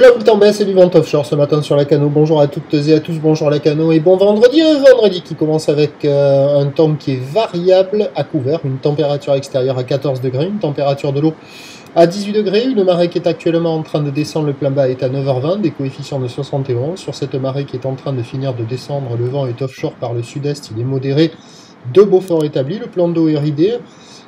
la houle en baisse et du vent offshore ce matin sur la Cano. Bonjour à toutes et à tous, bonjour la Cano et bon vendredi. Un vendredi qui commence avec un temps qui est variable à couvert, une température extérieure à 14 degrés, une température de l'eau à 18 degrés, une marée qui est actuellement en train de descendre, le plein bas est à 9h20, des coefficients de 71. Sur cette marée qui est en train de finir de descendre, le vent est offshore par le sud-est, il est modéré, de Beaufort établi, le plan d'eau est ridé,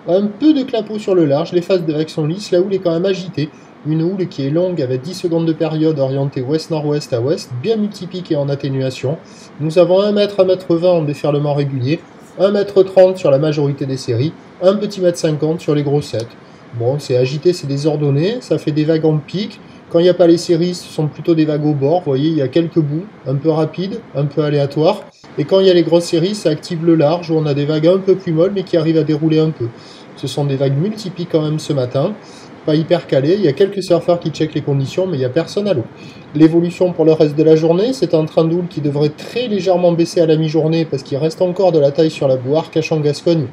un peu de clapot sur le large, les phases de vagues sont lisses, la houle est quand même agitée. Une houle qui est longue avec 10 secondes de période orientée ouest-nord-ouest à ouest, bien multiplique et en atténuation. Nous avons 1 m, 1 m 20 en déferlement régulier, 1 m 30 sur la majorité des séries, un petit mètre 50 sur les grossettes. Bon, c'est agité, c'est désordonné, ça fait des vagues en pic. Quand il n'y a pas les séries, ce sont plutôt des vagues au bord. Vous voyez, il y a quelques bouts, un peu rapides, un peu aléatoires. Et quand il y a les grosses séries, ça active le large, où on a des vagues un peu plus molles, mais qui arrivent à dérouler un peu. Ce sont des vagues multipliques quand même ce matin. Pas hyper calé, il y a quelques surfeurs qui checkent les conditions, mais il n'y a personne à l'eau. L'évolution pour le reste de la journée, c'est un train d'houle qui devrait très légèrement baisser à la mi-journée parce qu'il reste encore de la taille sur la boue, Arcachon-Gascogne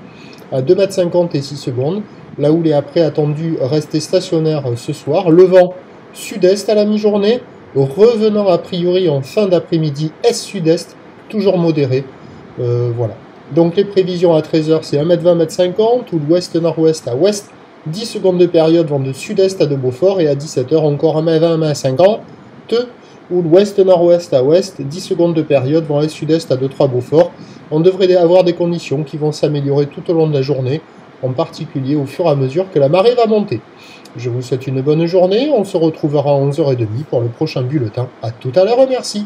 à 2,50 m et 6 secondes. La houle est après attendue rester stationnaire ce soir. Le vent sud-est à la mi-journée, revenant a priori en fin d'après-midi est-sud-est, toujours modéré. Voilà. Donc les prévisions à 13h, c'est 1 m 20, 1 m 50, ou l'ouest-nord-ouest à ouest. 10 secondes de période vont de sud-est à de Beaufort et à 17h encore 1 m 20, 1 m 50, ou l'ouest-nord-ouest à ouest, 10 secondes de période vont est-sud-est à 2-3 Beaufort. On devrait avoir des conditions qui vont s'améliorer tout au long de la journée, en particulier au fur et à mesure que la marée va monter. Je vous souhaite une bonne journée, on se retrouvera à 11h30 pour le prochain bulletin. A tout à l'heure, merci.